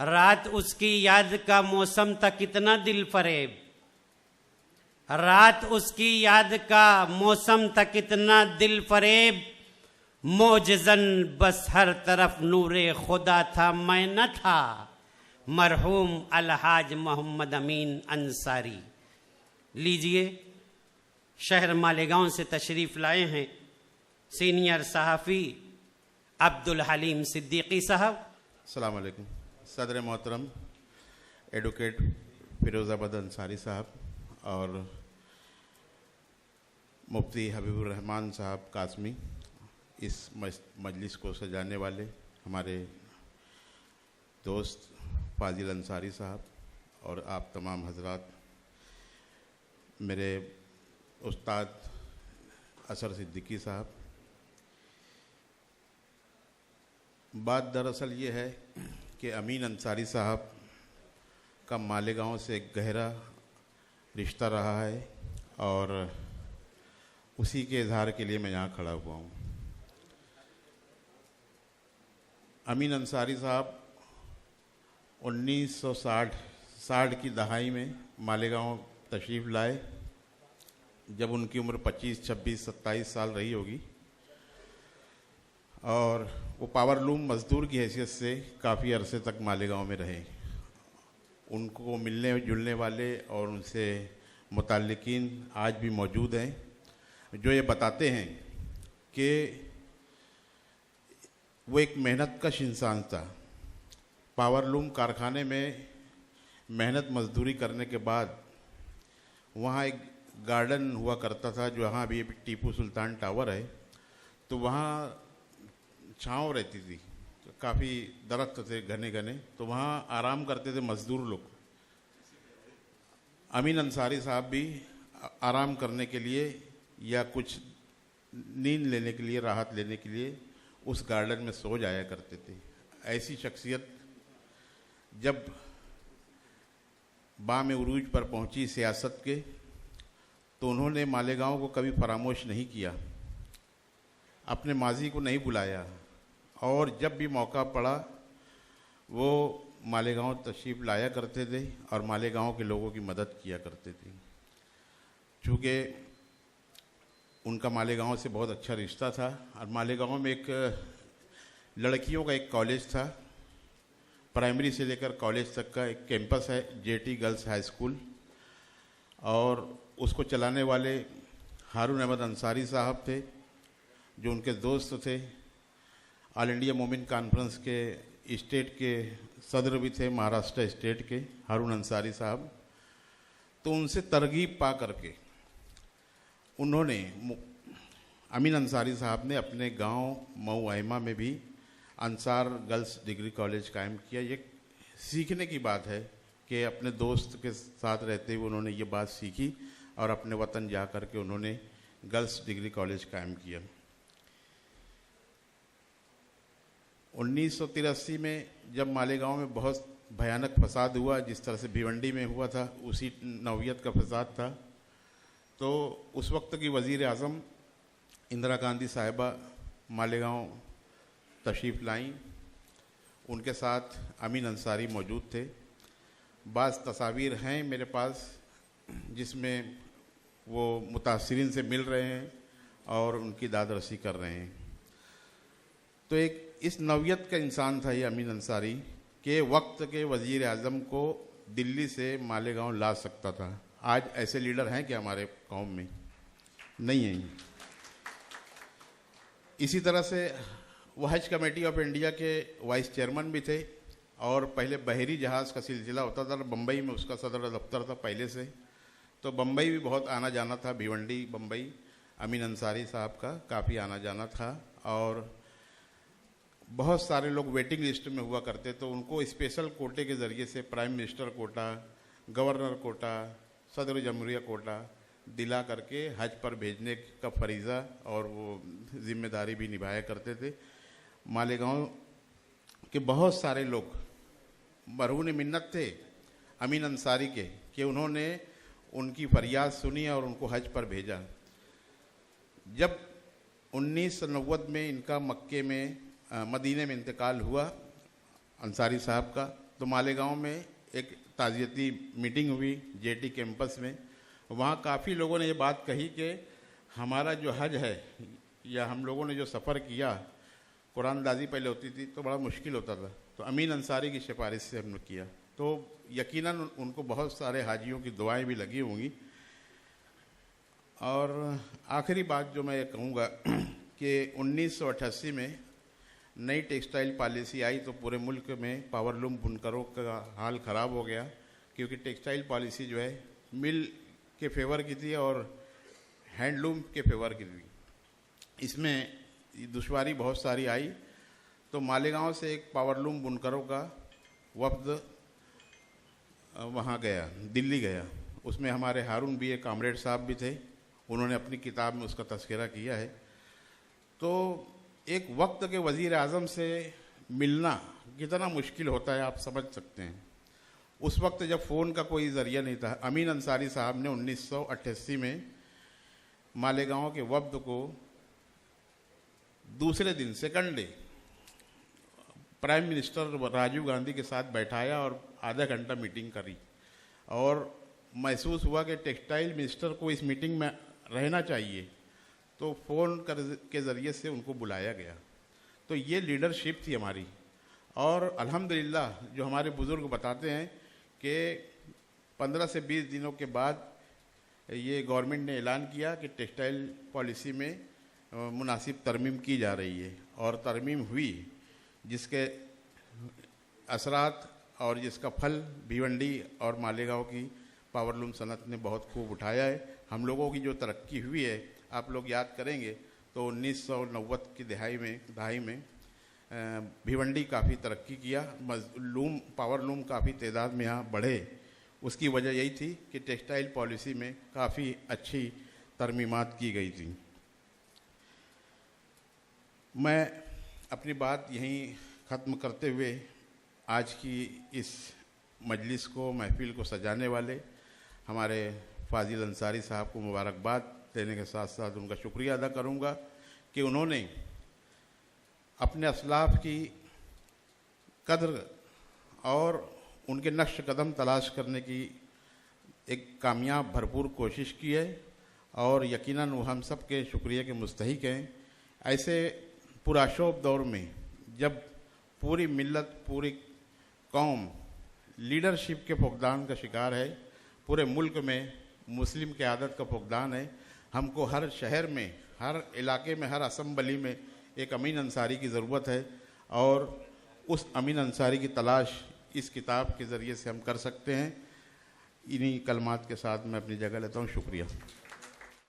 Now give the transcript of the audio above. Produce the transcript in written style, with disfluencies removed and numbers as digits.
रात उसकी याद का मौसम था कितना दिल फरेब, रात उसकी याद का मौसम था कितना दिल फरेब, मोजज़न बस हर तरफ नूरे खुदा था मैं न था, मरहूम अलहाज मोहम्मद अमीन अंसारी। लीजिए, शहर मालेगांव से तशरीफ़ लाए हैं सीनियर सहाफ़ी अब्दुल हलीम सिद्दीकी साहब। अस्सलाम वालेकुम। सदर मोहतरम एडवोकेट फिरोज़ाबाद अंसारी साहब और मुफ्ती हबीबुर रहमान साहब कासमी, इस मजलिस को सजाने वाले हमारे दोस्त फाजिल अंसारी साहब और आप तमाम हजरात, मेरे उस्ताद असर सिद्दीकी साहब। बात दरअसल ये है कि अमीन अंसारी साहब का मालेगांव से एक गहरा रिश्ता रहा है और उसी के इजहार के लिए मैं यहाँ खड़ा हुआ हूँ। अमीन अंसारी साहब 1960 की दहाई में मालेगांव तशरीफ़ लाए, जब उनकी उम्र 25, 26, 27 साल रही होगी, और वो पावरलूम मज़दूर की हैसियत से काफ़ी अरसे तक मालेगांव में रहे। उनको मिलने जुलने वाले और उनसे मुताल्लिकीन आज भी मौजूद हैं, जो ये बताते हैं कि वो एक मेहनत कश इंसान था। पावरलूम कारखाने में मेहनत मजदूरी करने के बाद वहाँ एक गार्डन हुआ करता था, जो यहाँ अभी टीपू सुल्तान टावर है, तो वहाँ छाँव रहती थी, तो काफ़ी दरख्त थे घने घने, तो वहाँ आराम करते थे मज़दूर लोग। अमीन अंसारी साहब भी आराम करने के लिए या कुछ नींद लेने के लिए, राहत लेने के लिए उस गार्डन में सो जाया करते थे। ऐसी शख्सियत जब बाम उरूज पर पहुंची सियासत के, तो उन्होंने मालेगांव को कभी फरामोश नहीं किया, अपने माजी को नहीं बुलाया, और जब भी मौका पड़ा वो मालेगांव तशरीफ़ लाया करते थे और मालेगांव के लोगों की मदद किया करते थे। चूँकि उनका मालेगांव से बहुत अच्छा रिश्ता था और मालेगांव में एक लड़कियों का एक कॉलेज था, प्राइमरी से लेकर कॉलेज तक का एक कैंपस है, जेटी गर्ल्स हाई स्कूल, और उसको चलाने वाले हारून अहमद अंसारी साहब थे, जो उनके दोस्त थे। ऑल इंडिया मोमिन कॉन्फ्रेंस के स्टेट के सदर भी थे, महाराष्ट्र स्टेट के हारून अंसारी साहब। तो उनसे तरगीब पा करके उन्होंने, अमीन अंसारी साहब ने अपने गांव मऊ अहमा में भी अंसार गर्ल्स डिग्री कॉलेज कायम किया। ये सीखने की बात है कि अपने दोस्त के साथ रहते हुए उन्होंने ये बात सीखी और अपने वतन जा कर के उन्होंने गर्ल्स डिग्री कॉलेज कायम किया। 1983 में जब मालेगांव में बहुत भयानक फसाद हुआ, जिस तरह से भिवंडी में हुआ था, उसी नौयत का फसाद था, तो उस वक्त की वज़ीर आज़म इंदिरा गांधी साहिबा मालेगांव तशरीफ़ लाईं। उनके साथ अमीन अंसारी मौजूद थे। बाज़ तस्वीर हैं मेरे पास जिसमें वो मुतासिरीन से मिल रहे हैं और उनकी दादरसी कर रहे हैं। तो एक इस नौयत का इंसान था ये अमीन अंसारी, के वक्त के वज़ीर आज़म को दिल्ली से मालेगांव ला सकता था। आज ऐसे लीडर हैं कि हमारे कौम में नहीं हैं। इसी तरह से वो हज कमेटी ऑफ इंडिया के वाइस चेयरमैन भी थे, और पहले बहरी जहाज़ का सिलसिला होता था, बम्बई में उसका सदर दफ्तर था पहले से, तो बम्बई भी बहुत आना जाना था, भिवंडी बम्बई अमीन अंसारी साहब का काफ़ी आना जाना था। और बहुत सारे लोग वेटिंग लिस्ट में हुआ करते, तो उनको स्पेशल कोटे के ज़रिए से prime minister quota, governor quota, सदर जमहूरिया कोटा दिला करके हज पर भेजने का फरीज़ा और वो जिम्मेदारी भी निभाया करते थे। मालेगांव के बहुत सारे लोग मरहून मिन्नत थे अमीन अंसारी के, कि उन्होंने उनकी फरियाद सुनी और उनको हज पर भेजा। जब 1990 में इनका मक्के में मदीने में इंतकाल हुआ अंसारी साहब का, तो मालेगांव में एक ताज़ियती मीटिंग हुई जेटी कैंपस में। वहाँ काफ़ी लोगों ने ये बात कही कि हमारा जो हज है या हम लोगों ने जो सफ़र किया, कुरानदाजी पहले होती थी तो बड़ा मुश्किल होता था, तो अमीन अंसारी की सिफारिश से हमने किया, तो यकीनन उनको बहुत सारे हाजियों की दुआएं भी लगी होंगी। और आखिरी बात जो मैं ये कहूँगा कि 1988 में नई टेक्सटाइल पॉलिसी आई तो पूरे मुल्क में पावरलूम बुनकरों का हाल ख़राब हो गया, क्योंकि टेक्सटाइल पॉलिसी जो है मिल के फेवर की थी और हैंडलूम के फेवर की थी। इसमें दुश्वारी बहुत सारी आई, तो मालेगांव से एक पावरलूम बुनकरों का वफ्द वहाँ गया, दिल्ली गया। उसमें हमारे हारून भी एक कामरेड साहब भी थे, उन्होंने अपनी किताब में उसका तज़किरा किया है। तो एक वक्त के वज़ीर आज़म से मिलना कितना मुश्किल होता है आप समझ सकते हैं। उस वक्त जब फ़ोन का कोई ज़रिया नहीं था, अमीन अंसारी साहब ने 1988 में मालेगांव के वफ्द को दूसरे दिन second day prime minister Rajiv Gandhi के साथ बैठाया और आधा घंटा मीटिंग करी, और महसूस हुआ कि टेक्सटाइल मिनिस्टर को इस मीटिंग में रहना चाहिए, तो फ़ोन के ज़रिए से उनको बुलाया गया। तो ये लीडरशिप थी हमारी। और अल्हम्दुलिल्लाह जो हमारे बुज़ुर्ग बताते हैं कि 15 से 20 दिनों के बाद ये गवर्नमेंट ने ऐलान किया कि टेक्सटाइल पॉलिसी में मुनासिब तरमीम की जा रही है, और तरमीम हुई, जिसके असरात और जिसका फल भिवंडी और मालेगांव की पावरलूम सनत ने बहुत खूब उठाया है। हम लोगों की जो तरक्की हुई है, आप लोग याद करेंगे तो 1990 की दहाई में भिवंडी काफ़ी तरक्की किया, पावरलूम काफ़ी तादाद में यहाँ बढ़े। उसकी वजह यही थी कि टेक्सटाइल पॉलिसी में काफ़ी अच्छी तरमीमात की गई थी। मैं अपनी बात यहीं ख़त्म करते हुए आज की इस मजलिस को, महफिल को सजाने वाले हमारे फाजिल अंसारी साहब को मुबारकबाद देने के साथ साथ उनका शुक्रिया अदा करूंगा कि उन्होंने अपने असलाफ की कद्र और उनके नक्श कदम तलाश करने की एक कामयाब भरपूर कोशिश की है, और यकीनन वो हम सब के शुक्रिया के मुस्तहिक हैं। ऐसे पुराशोभ दौर में जब पूरी मिल्लत, पूरी कौम लीडरशिप के फुकदान का शिकार है, पूरे मुल्क में मुस्लिम की आदत का फुकदान है, हमको हर शहर में, हर इलाके में, हर असम्बली में एक अमीन अंसारी की ज़रूरत है, और उस अमीन अंसारी की तलाश इस किताब के ज़रिए से हम कर सकते हैं। इन्हीं कलमात के साथ मैं अपनी जगह लेता हूँ। शुक्रिया।